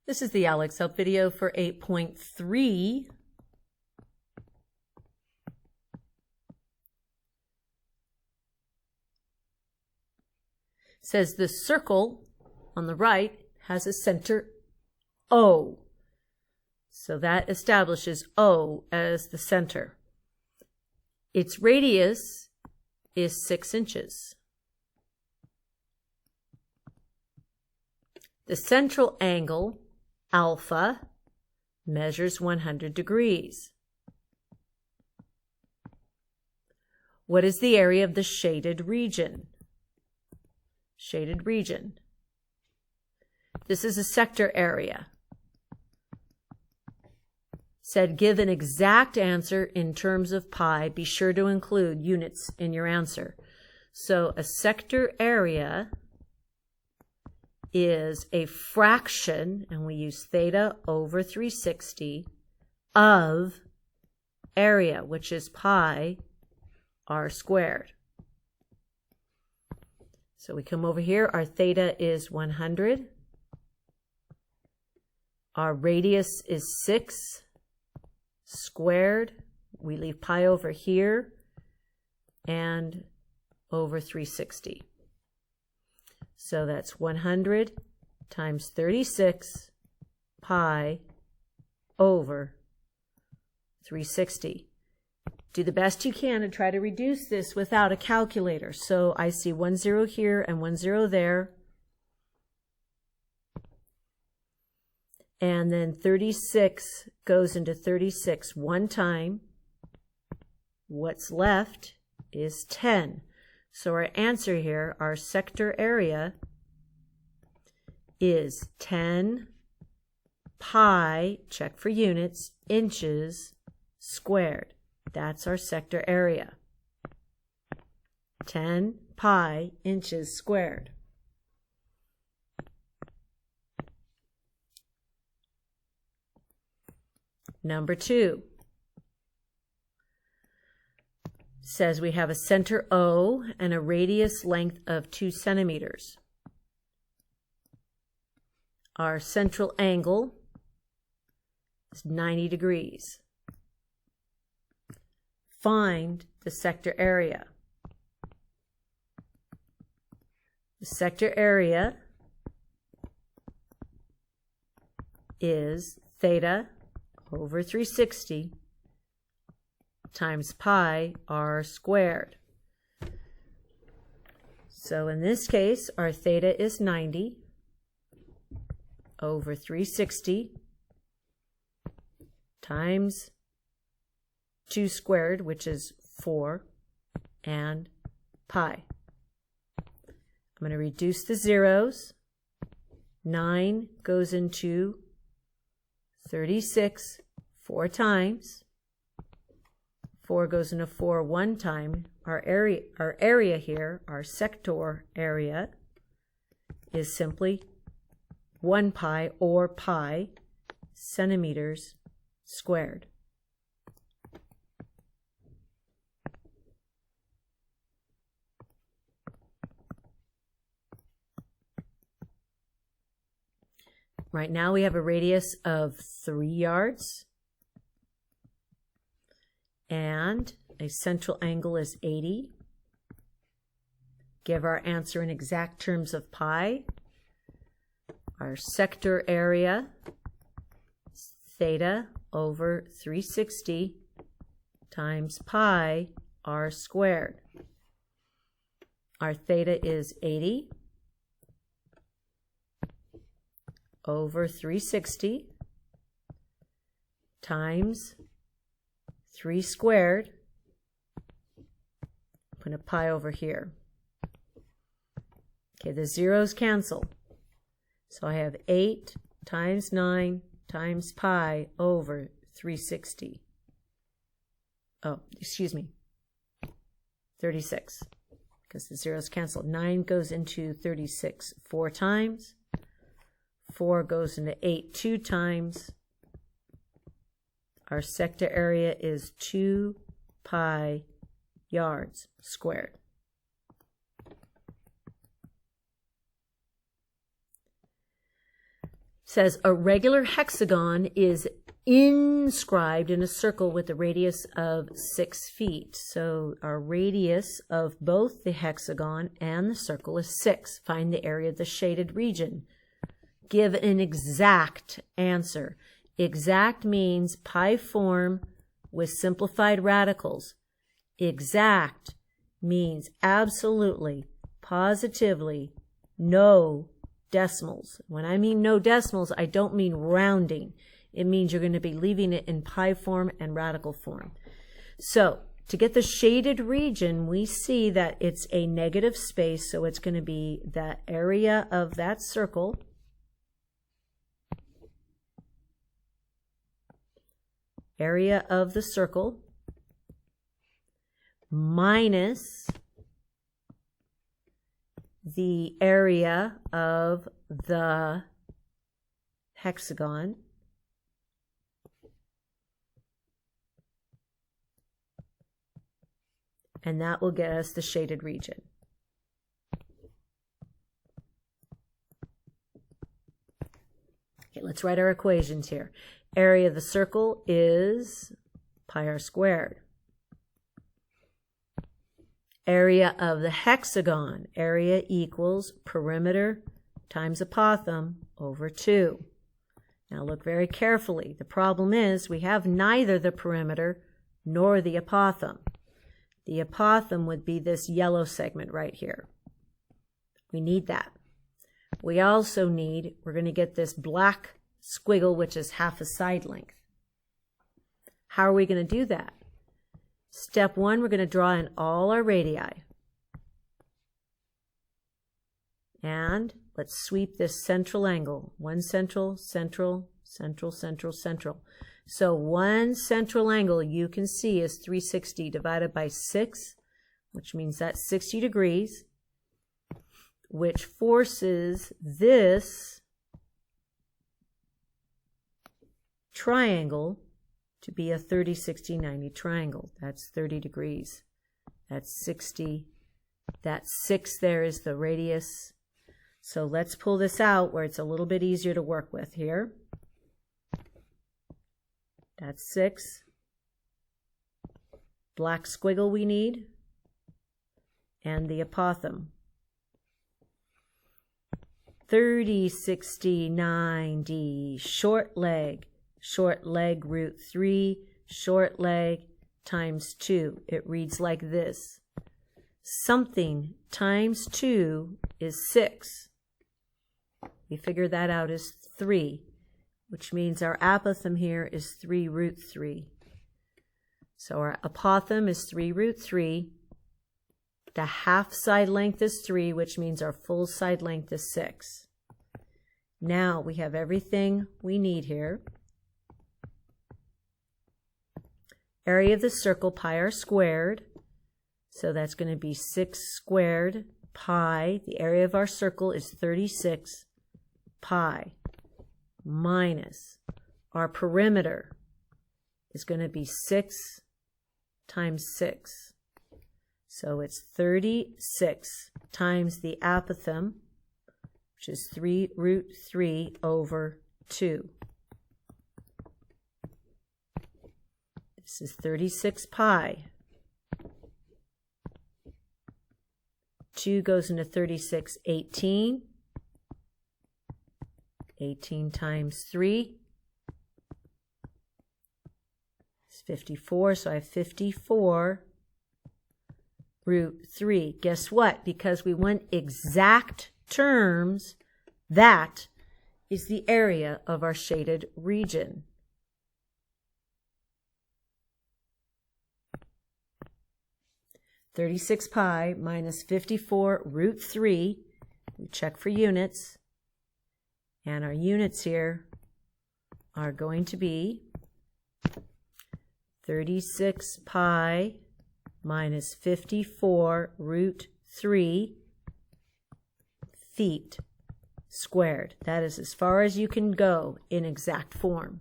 This is the ALEKS help video for 8.3. Says the circle on the right has a center O. So that establishes O as the center. Its radius is 6 inches. The central angle, alpha, measures 100 degrees. What is the area of the shaded region? Shaded region. This is a sector area. Said give an exact answer in terms of pi. Be sure to include units in your answer. So a sector area is a fraction, and we use theta over 360 of area, which is pi r squared. So we come over here, our theta is 100. Our radius is 6 squared. We leave pi over here and over 360. So that's 100 times 36 pi over 360. Do the best you can to try to reduce this without a calculator. So I see 1 0 here and 1 0 there. And then 36 goes into 36 one time. What's left is 10. So our answer here, our sector area, is 10 pi, check for units, inches squared. That's our sector area. 10 pi inches squared. Number 2. Says we have a center O and a radius length of 2 centimeters. Our central angle is 90 degrees. Find the sector area. The sector area is theta over 360 times pi r squared. So in this case, our theta is 90 over 360 times 2 squared, which is 4, and pi. I'm going to reduce the zeros. 9 goes into 36 4 times. 4 goes into 4 one time. Our area here, our sector area, is simply 1 pi or pi centimeters squared. Right now we have a radius of 3 yards and a central angle is 80. Give our answer in exact terms of pi. Our sector area is theta over 360 times pi r squared. Our theta is 80 over 360 times 3 squared. Put a pi over here. Okay, the zeros cancel. So I have 8 times 9 times pi over 360. Oh, excuse me, 36, because the zeros cancel. 9 goes into 36 4 times. 4 goes into 8 2 times. Our sector area is 2 pi yards squared. says a regular hexagon is inscribed in a circle with a radius of 6 feet. So our radius of both the hexagon and the circle is 6. Find the area of the shaded region. Give an exact answer. Exact means pi form with simplified radicals. Exact means absolutely, positively, no decimals. When I mean no decimals, I don't mean rounding. It means you're going to be leaving it in pi form and radical form. So to get the shaded region, we see that it's a negative space, so it's going to be that area of that circle minus the area of the hexagon and that will get us the shaded region. Okay, let's write our equations here. Area of the circle is pi r squared. Area of the hexagon, area equals perimeter times apothem over 2. Now look very carefully. The problem is we have neither the perimeter nor the apothem. The apothem would be this yellow segment right here. We need that. We also need, we're going to get this black squiggle, which is half a side length. How are we going to do that? Step 1, we're going to draw in all our radii. And let's sweep this central angle. One central, central, central, central, central. So one central angle you can see is 360 divided by 6, which means that's 60 degrees, which forces this triangle to be a 30, 60, 90 triangle. That's 30 degrees. That's 60. That 6 there is the radius. So let's pull this out where it's a little bit easier to work with here. That's 6. Black squiggle we need. And the apothem. 30, 60, 90. Short leg root 3, short leg times 2. It reads like this. Something times 2 is 6. We figure that out as 3, which means our apothem here is 3 root 3. So our apothem is 3 root 3. The half side length is 3, which means our full side length is 6. Now we have everything we need here. Area of the circle, pi r squared. So that's going to be 6 squared pi. The area of our circle is 36 pi minus our perimeter is going to be 6 times 6. So it's 36 times the apothem, which is 3 root 3 over 2. This is 36 pi. 2 goes into 36, 18. 18 times 3 is 54, so I have 54 root 3. Guess what? Because we want exact terms, that is the area of our shaded region. (36 pi) minus 54 root 3. We check for units. And our units here are going to be 36 pi minus 54 root 3 feet squared. That is as far as you can go in exact form.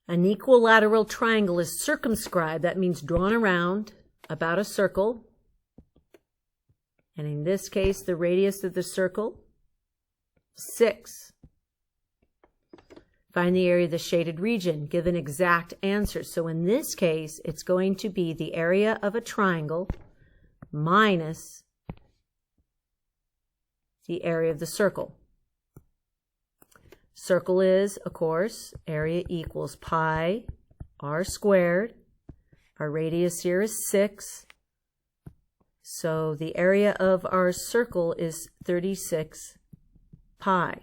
An equilateral triangle is circumscribed. That means drawn around about a circle. And in this case, the radius of the circle, 6. Find the area of the shaded region. Give an exact answer. So in this case, it's going to be the area of a triangle minus the area of the circle. Circle is, of course, area equals pi r squared. Our radius here is 6. So the area of our circle is 36 pi.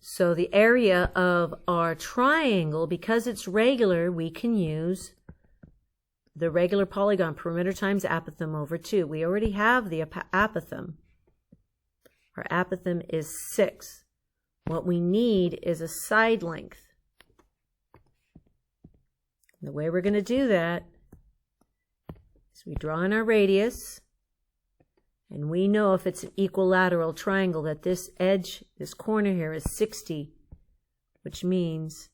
So the area of our triangle, because it's regular, we can use the regular polygon, perimeter times apothem over 2. We already have the apothem. Our apothem is 6. What we need is a side length. And the way we're going to do that is we draw in our radius, and we know if it's an equilateral triangle that this edge, this corner here is 60, which means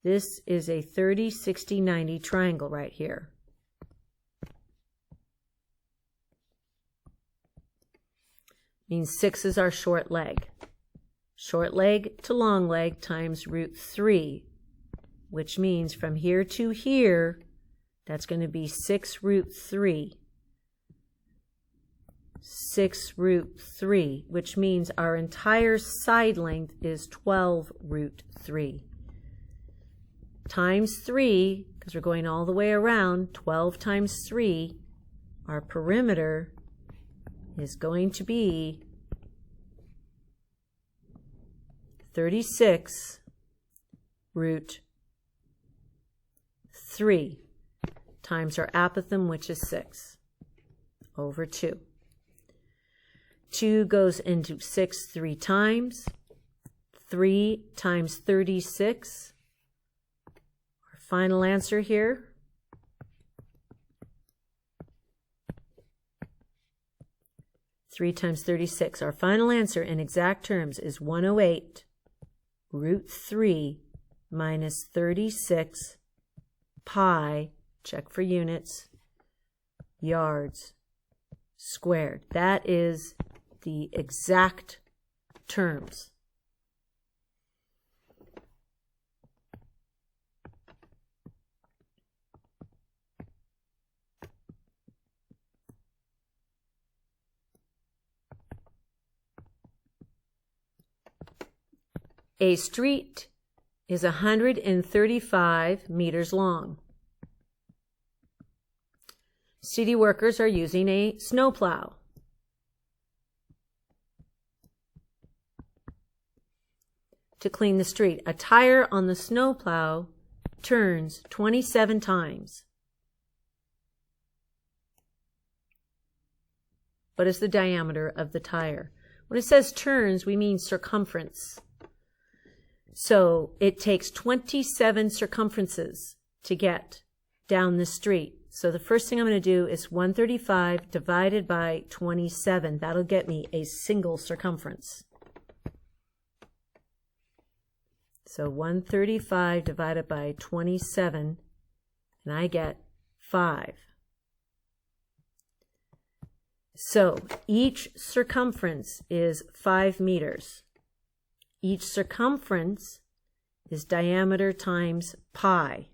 this is a 30, 60, 90 triangle right here. Means 6 is our short leg. Short leg to long leg times root 3, which means from here to here, that's going to be 6 root 3. 6 root 3, which means our entire side length is 12 root 3. Times 3, because we're going all the way around, 12 times 3, our perimeter is going to be 36 root 3 times our apothem, which is 6, over 2. 2 goes into 6 3 times. 3 times 36. Our final answer here. Three times 36. Our final answer in exact terms is 108 root 3 minus 36 pi, check for units, yards squared. That is the exact terms. A street is 135 meters long. City workers are using a snowplow. To clean the street. A tire on the snowplow turns 27 times. What is the diameter of the tire? When it says turns, we mean circumference. So it takes 27 circumferences to get down the street. So the first thing I'm going to do is 135 divided by 27. That'll get me a single circumference. So 135 divided by 27, and I get 5. So each circumference is 5 meters. Each circumference is diameter times pi.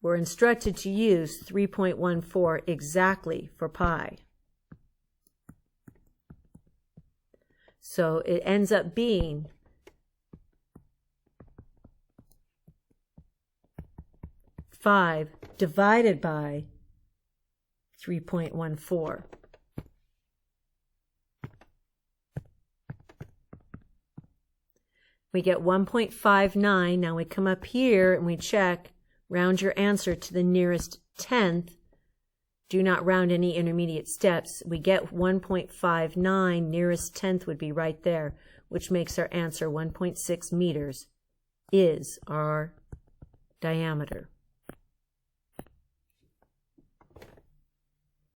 We're instructed to use 3.14 exactly for pi. So it ends up being 5 divided by 3.14. We get 1.59. Now we come up here and we check, round your answer to the nearest tenth. Do not round any intermediate steps. We get 1.59. Nearest tenth would be right there, which makes our answer 1.6 meters is our diameter.